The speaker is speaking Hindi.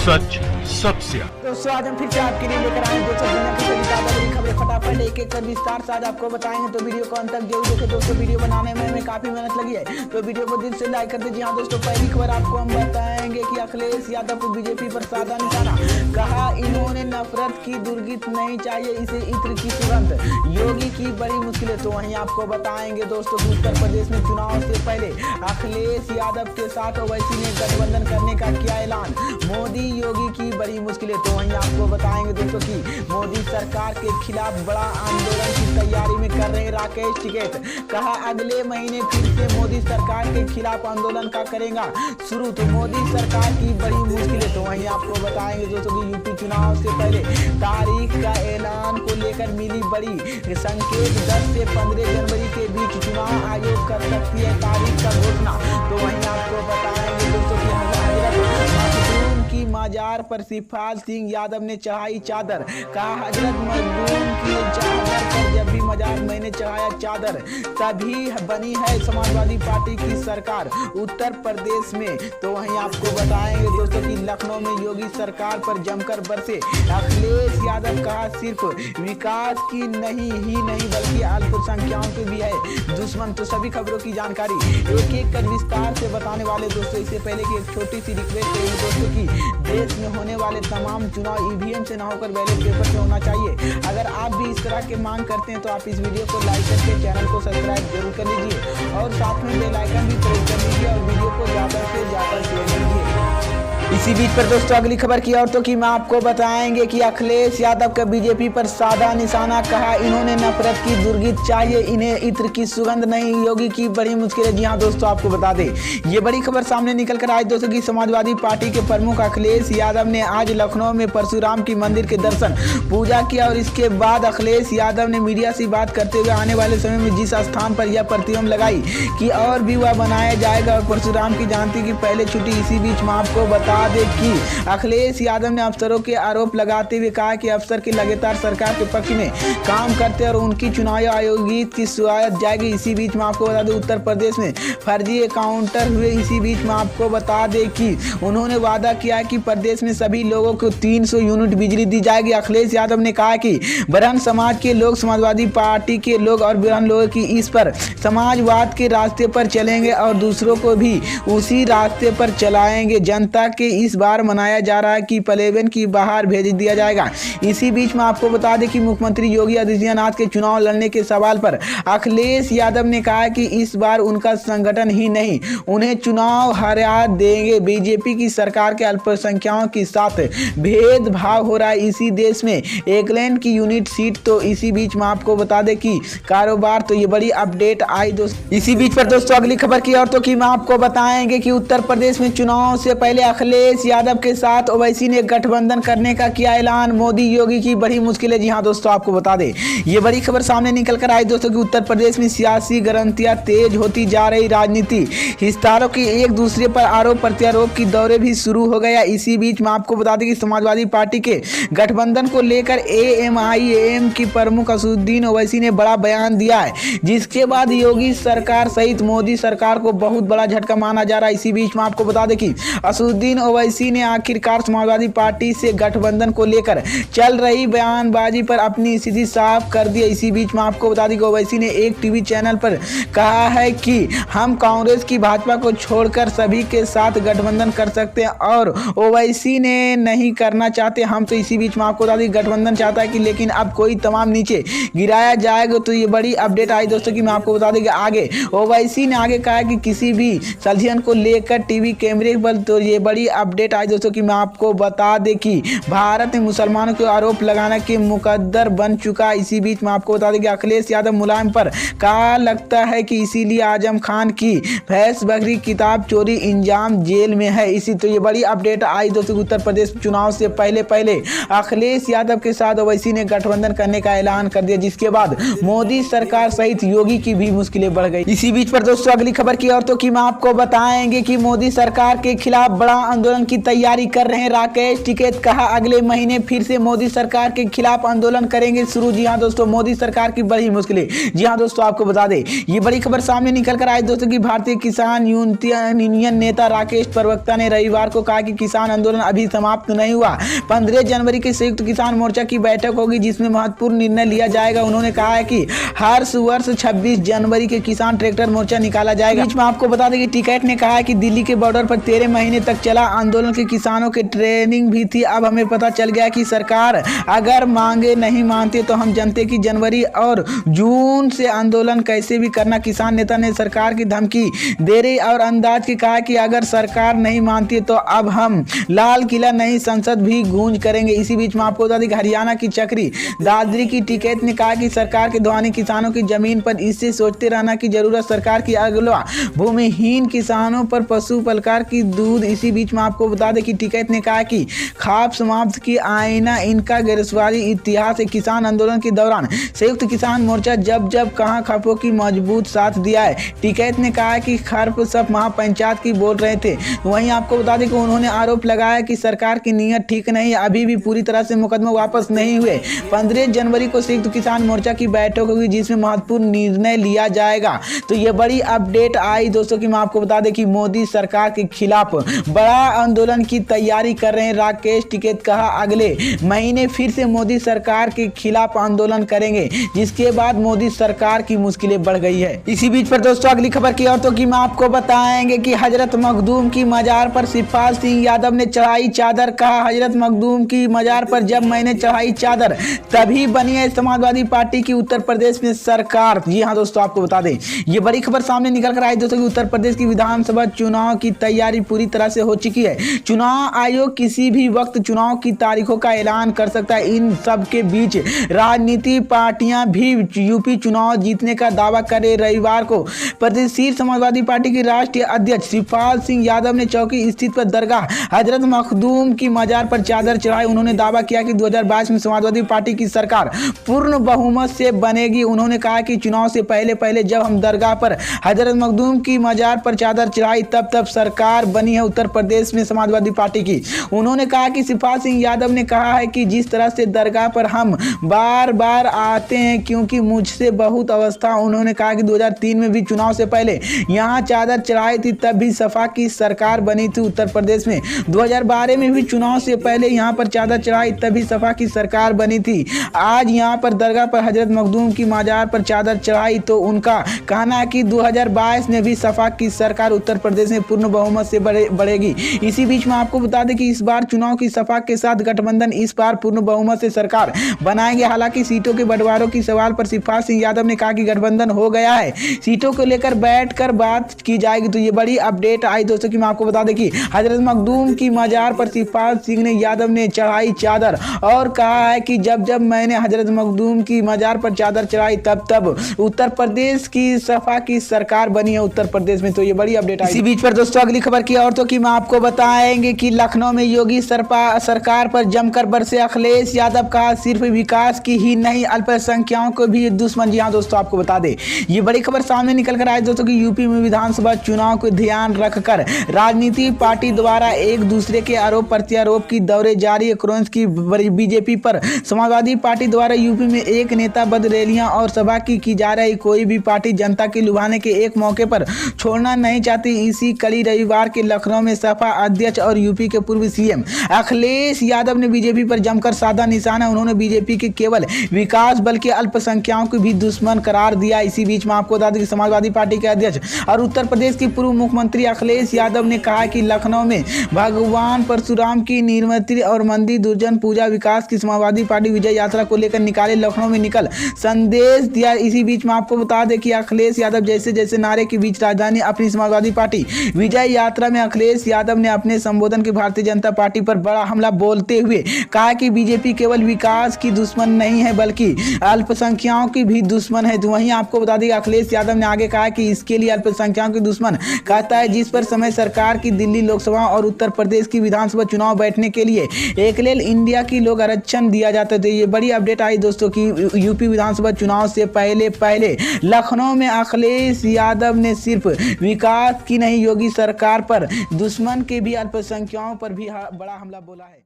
सच सबसे दोस्तों आज हम फिर से आपके लिए लेकर आए दोस्तों दुनिया की सभी ताजा बड़ी खबरें फटाफट एक एक कर विस्तार से आज आपको बताएंगे। तो वीडियो को अंत तक जरूर देखें दोस्तों। वीडियो बनाने में हमें काफी मेहनत लगी है तो वीडियो को दिल से लाइक कर दीजिए। हाँ दोस्तों, पहली खबर आपको हम बताएंगे कि अखिलेश यादव को बीजेपी पर साधा निशाना, कहा इन्होंने नफरत की दुर्गंध नहीं चाहिए, इसे इत्र की सुगंध, योगी की बड़ी मुश्किलें। तो वहीं आपको बताएंगे दोस्तों कि उत्तर प्रदेश में चुनाव से पहले अखिलेश यादव के साथ ओवैसी ने गठबंधन करने का किया ऐलान, मोदी योगी की बड़ी मुश्किलें। तो वहीं आपको बताएंगे दोस्तों कि मोदी सरकार के खिलाफ बड़ा आंदोलन की तैयारी में कर रहे राकेश टिकैत, कहा अगले महीने फिर से मोदी सरकार के खिलाफ आंदोलन का करेगा शुरू, तो मोदी सरकार की बड़ी मुश्किलें। तो वहीं आपको बताएंगे दोस्तों कि यूपी चुनाव से पहले तारीख का ऐलान को लेकर मिली बड़ी संकेत, 10 से 15 जनवरी के बीच चुनाव आयोग कर सकती है तारीख का घोषणा। तो वहीं आपको बताएंगे दोस्तों कि की मजार पर शिवपाल सिंह यादव ने चढ़ाई चादर, कहा हजरत मखदूम की चादर पर जब भी मजार मैंने चढ़ाया चादर तभी बनी है समाजवादी पार्टी की सरकार उत्तर प्रदेश में। तो वहीं आपको बताएंगे दोस्तों कि लखनऊ में योगी सरकार पर जमकर बरसे अखिलेश यादव, कहा सिर्फ विकास की नहीं बल्कि अल्पसंख्याकों के भी है दुश्मन। तो सभी खबरों की जानकारी एक एक कर विस्तार से बताने वाले दोस्तों। इससे पहले की एक छोटी सी रिक्वेस्ट है दोस्तों की देश में होने वाले तमाम चुनाव ईवीएम से ना होकर बैलेट पेपर से होना चाहिए। अगर आप भी इस तरह के मांग करते हैं तो आप इस वीडियो को लाइक करके चैनल को सब्सक्राइब जरूर कर लीजिए और साथ में बेल आइकन भी प्रेस कर लीजिए और वीडियो को ज्यादा से ज्यादा शेयर कीजिए। इसी बीच पर दोस्तों अगली खबर की और तो कि मैं आपको बताएंगे कि अखिलेश यादव का बीजेपी पर साधा निशाना, कहा इन्होंने नफरत की दुर्गंध चाहिए, इन्हें इत्र की सुगंध नहीं, योगी की बड़ी मुश्किल है। जी हाँ दोस्तों, आपको बता दें ये बड़ी खबर सामने निकल कर आई दोस्तों की समाजवादी पार्टी के प्रमुख अखिलेश यादव ने आज लखनऊ में परशुराम की मंदिर के दर्शन पूजा किया और इसके बाद अखिलेश यादव ने मीडिया से बात करते हुए आने वाले समय में जिस स्थान पर यह प्रतिबंध लगाई कि और भी वह बनाया जाएगा और परशुराम की जयंती की पहले छुट्टी। इसी बीच में आपको बता दें कि अखिलेश यादव ने अफसरों के आरोप लगाते हुए कहा कि अफसर की लगातार सरकार के पक्ष में काम करते और उनकी चुनाव आयोजित की शिकायत जाएगी। इसी बीच में आपको बता दें उत्तर प्रदेश में फर्जी एनकाउंटर हुए। इसी बीच में आपको बता दें कि उन्होंने वादा किया कि प्रदेश में सभी लोगों को 300 यूनिट बिजली दी जाएगी। अखिलेश यादव ने कहा कि ब्राह्मण समाज के लोग समाजवादी पार्टी के लोग और ब्राह्मण लोगों की इस पर समाजवाद के रास्ते पर चलेंगे और दूसरों को भी उसी रास्ते पर चलाएंगे। जनता के इस बार मनाया जा रहा है कि प्लेबेन की बाहर भेज दिया जाएगा। इसी बीच में आपको बता दें कि मुख्यमंत्री योगी आदित्यनाथ के चुनाव लड़ने के सवाल पर अखिलेश यादव ने कहा कि इस बार उनका संगठन ही नहीं उन्हें चुनाव हरा देंगे। बीजेपी की सरकार के अल्पसंख्यकों के साथ भेदभाव हो रहा है इसी देश में एकलैंड की यूनिट सीट। तो इसी बीच में आपको बता दें कि कारोबार तो ये बड़ी अपडेट आई दोस्तों। इसी बीच पर दोस्तों अगली खबर की और तो कि मैं आपको बताएंगे कि उत्तर प्रदेश में चुनाव से पहले अखिलेश यादव के साथ ओवैसी ने गठबंधन करने का किया ऐलान, मोदी योगी की बड़ी मुश्किलें। जी हाँ दोस्तों, आपको बता दें ये बड़ी खबर सामने निकल कर आई दोस्तों कि उत्तर प्रदेश में सियासी गरंतियां तेज होती जा रही, राजनीति हिस्सारों की एक दूसरे पर आरोप प्रत्यारोप की दौरे भी शुरू हो गया। इसी बीच में आपको बता दें कि समाजवादी पार्टी के गठबंधन को लेकर एएमआईएम की प्रमुख असदुद्दीन ओवैसी ने बड़ा बयान दिया है, जिसके बाद योगी सरकार सहित मोदी सरकार को बहुत बड़ा झटका माना जा रहा है। इसी बीच में आपको बता दें कि असदुद्दीन ओवैसी ने आखिरकार समाजवादी पार्टी से गठबंधन को लेकर चल रही बयानबाजी पर अपनी स्थिति साफ कर दी। इसी बीच में आपको बता दें कि ओवैसी ने एक टीवी चैनल पर कहा है कि हम कांग्रेस की भाजपा को छोड़कर सभी के साथ गठबंधन कर सकते हैं और ओवैसी ने नहीं करना चाहते हम। तो इसी बीच में आपको बता दें गठबंधन चाहता है कि लेकिन अब कोई तमाम नीचे गिराया जाएगा। तो ये बड़ी अपडेट आई दोस्तों कि मैं आपको बता दें कि आगे ओवैसी ने आगे कहा कि किसी भी सलझन को लेकर टीवी कैमरे पर। तो ये बड़ी अपडेट आई दोस्तों कि मैं आपको बता दें कि भारत में मुसलमानों को आरोप लगाने के मुकद्दर बन चुका। इसी बीच में आपको बता दें कि अखिलेश यादव मुलायम पर कहा लगता है कि इसीलिए आजम खान की भैंस बकरी किताब चोरी इंजाम जेल में है। इसी तो ये बड़ी अपडेट आई दोस्तों उत्तर प्रदेश चुनाव से पहले अखिलेश यादव के साथ ओवैसी ने गठबंधन करने का ऐलान कर दिया, जिसके बाद मोदी सरकार सहित योगी की भी मुश्किलें बढ़ गई। इसी बीच पर दोस्तों अगली खबर की और तो कि मैं आपको बताएंगे कि मोदी सरकार के खिलाफ बड़ा आंदोलन की तैयारी कर रहे हैं राकेश टिकैत। कहा अगले महीने फिर से मोदी सरकार के खिलाफ आंदोलन करेंगे शुरू। जी हां दोस्तों, मोदी सरकार की बड़ी मुश्किलें। जी हां दोस्तों, आपको बता दें ये बड़ी खबर सामने निकल कर आई दोस्तों कि भारतीय किसान यूनियन नेता राकेश प्रवक्ता ने रविवार को कहा कि किसान आंदोलन अभी समाप्त नहीं हुआ। 15 जनवरी की संयुक्त किसान मोर्चा की बैठक होगी जिसमें महत्वपूर्ण निर्णय लिया जाएगा। उन्होंने कहा है कि हर वर्ष 26 जनवरी के किसान ट्रैक्टर मोर्चा निकाला जाएगा। बीच में आपको बता दें कि टिकैत ने कहा है कि दिल्ली के बॉर्डर पर 13 महीने तक चला आंदोलन के किसानों की ट्रेनिंग भी थी। अब हमें पता चल गया कि सरकार अगर मांगे नहीं मानती तो हम जनते की जनवरी और जून से आंदोलन कैसे भी करना। किसान नेता ने सरकार की धमकी दे रही और अंदाज की कहा कि अगर सरकार नहीं मानती तो अब हम लाल किला नहीं संसद भी गूंज करेंगे। इसी बीच में आपको बता दें कि हरियाणा की चक्री दादरी की टिकैत ने कहा कि सरकार के ध्वनि किसानों की जमीन पर इससे सोचते रहना की जरूरत। सरकार की अगला भूमिहीन किसानों पर पशु पलकार की दूध। इसी बीच में आपको बता दें कि टिकैत ने कहा कि खाप समाप्त की आईना इनका गिरफ्तारी इतिहास है। किसान आंदोलन के दौरान संयुक्त किसान मोर्चा जब कहां खापों की मजबूत साथ दिया है। टिकैत ने कहा कि खर्प सब महापंचायत की बोल रहे थे। वहीं आपको बता दें कि उन्होंने आरोप लगाया कि सरकार की नीयत ठीक नहीं, अभी भी पूरी तरह से मुकदमा वापस नहीं हुए। 15 जनवरी को संयुक्त किसान मोर्चा की बैठक होगी जिसमें महत्वपूर्ण निर्णय लिया जाएगा। तो ये बड़ी अपडेट आई दोस्तों कि मैं आपको बता दें कि मोदी सरकार के खिलाफ बड़ा आंदोलन की तैयारी कर रहे हैं राकेश टिकैत। कहा अगले महीने फिर से मोदी सरकार के खिलाफ आंदोलन करेंगे, जिसके बाद मोदी सरकार की मुश्किलें बढ़ गई है। इसी बीच पर दोस्तों अगली खबर की और तो कि मैं आपको बताएंगे कि हजरत मखदूम की मजार पर शिवपाल सिंह यादव ने चढ़ाई चादर। कहा हजरत मखदूम की मजार पर जब मैंने चढ़ाई चादर तभी बनी है समाजवादी पार्टी की उत्तर प्रदेश में सरकार। जी हाँ दोस्तों, आपको बता दें ये बड़ी खबर सामने निकल कर आई दोस्तों कि उत्तर प्रदेश की विधानसभा चुनाव की तैयारी पूरी तरह से हो चुकी है। चुनाव आयोग किसी भी वक्त चुनाव की तारीखों का ऐलान कर सकता है। इन सब के बीच राजनीति पार्टियां भी यूपी चुनाव जीतने का दावा करे। रविवार को प्रदेशीय समाजवादी पार्टी के राष्ट्रीय अध्यक्ष शिवपाल सिंह यादव ने चौकी स्थित पर दरगाह हजरत मखदूम की मजार पर चादर चढ़ाई। उन्होंने दावा किया कि 2022 में समाजवादी पार्टी की सरकार पूर्ण बहुमत से बनेगी। उन्होंने कहा कि चुनाव से पहले जब हम दरगाह पर हजरत मखदूम की मजार पर चादर चढ़ाई तब सरकार बनी है उत्तर प्रदेश में समाजवादी पार्टी की। उन्होंने कहा कि शिवपाल सिंह यादव ने कहा है कि जिस तरह से दरगाह पर हम बार आते हैं क्योंकि मुझसे बहुत अवस्था। उन्होंने कहा कि 2003 में भी चुनाव से पहले यहाँ चादर चढ़ाई थी, तब भी सपा की सरकार बनी थी उत्तर प्रदेश में। 2012 में भी चुनाव से पहले यहाँ पर चादर चढ़ाई, तभी सपा की सरकार बनी थी। आज यहाँ पर दरगाह पर हजरत मखदूम की मजार पर चादर चढ़ाई तो उनका कहना है कि 2022 में भी सपा की सरकार उत्तर प्रदेश में पूर्ण बहुमत से बढ़ेगी। इसी बीच में आपको बता दें कि इस बार चुनाव की सपा के साथ गठबंधन इस बार पूर्ण बहुमत से सरकार बनाएंगे। हालांकि सीटों के बंटवारों की सवाल पर शिवपाल सिंह यादव ने कहा कि गठबंधन हो गया है, सीटों को लेकर बैठकर बात की जाएगी। तो ये बड़ी अपडेट आई दोस्तों कि मैं आपको बता दें कि हजरत मखदूम की मजार पर शिवपाल सिंह यादव ने चढ़ाई चादर और कहा है कि जब मैंने हजरत मखदूम की मजार पर चादर चढ़ाई तब उत्तर प्रदेश की सपा की सरकार बनी है उत्तर प्रदेश में। तो ये बड़ी अपडेट आई। इसी बीच पर दोस्तों अगली खबर की और तो कि मैं आपको बताएंगे कि लखनऊ में योगी सरकार पर जमकर बरसे अखिलेश यादव। कहा सिर्फ विकास की ही नहीं अल्पसंख्यकों को भी दुश्मन। जी हाँ दोस्तों, आपको बता दें ये बड़ी खबर सामने निकल कर आई दोस्तों कि यूपी में विधानसभा चुनाव को ध्यान रखकर राजनीति पार्टी द्वारा एक दूसरे के आरोप प्रत्यारोप की दौरे जारी है। कांग्रेस की बीजेपी पर समाजवादी पार्टी द्वारा यूपी में एक नेता बद रैलियां और सभा की जा रही। कोई भी पार्टी जनता के लुभाने के एक मौके पर छोड़ना नहीं चाहती। इसी कड़ी रविवार के लखनऊ में सपा अध्यक्ष और यूपी के पूर्व सीएम अखिलेश यादव ने बीजेपी पर जमकर साधा निशाना। उन्होंने बीजेपी के केवल विकास बल्कि अल्पसंख्यकों को भी दुश्मन करार दिया। इसी बीच में आपको बता दें कि समाजवादी पार्टी के अध्यक्ष और उत्तर प्रदेश के पूर्व मुख्यमंत्री अखिलेश यादव ने कहा कि लखनऊ में भगवान परशुराम की निर्मित और मंदिर दुर्जन पूजा विकास की समाजवादी पार्टी विजय यात्रा को लेकर निकाले लखनऊ में निकल संदेश दिया। इसी बीच में आपको बता दें कि अखिलेश यादव जैसे नारे के बीच राजधानी अपनी समाजवादी पार्टी विजय यात्रा में अखिलेश यादव ने अपने संबोधन के भारतीय जनता पार्टी पर बड़ा हमला बोलते हुए कहा कि बीजेपी केवल विकास की दुश्मन नहीं है बल्कि अल्पसंख्यकों की भी दुश्मन है। तो वहीं आपको बता दें अखिलेश यादव ने आगे कहा कि इसके लिए अल्पसंख्यकों की दुश्मन कहता है जिस पर समय सरकार की दिल्ली लोकसभा और उत्तर प्रदेश की विधानसभा चुनाव बैठने के लिए एकलेल इंडिया की लोग आरक्षण दिया जाता है। तो ये बड़ी अपडेट आई दोस्तों की यूपी विधानसभा चुनाव से पहले लखनऊ में अखिलेश यादव ने सिर्फ विकास की नहीं योगी सरकार पर दुश्मन की भी अल्पसंख्यकों पर भी बड़ा हमला बोला है।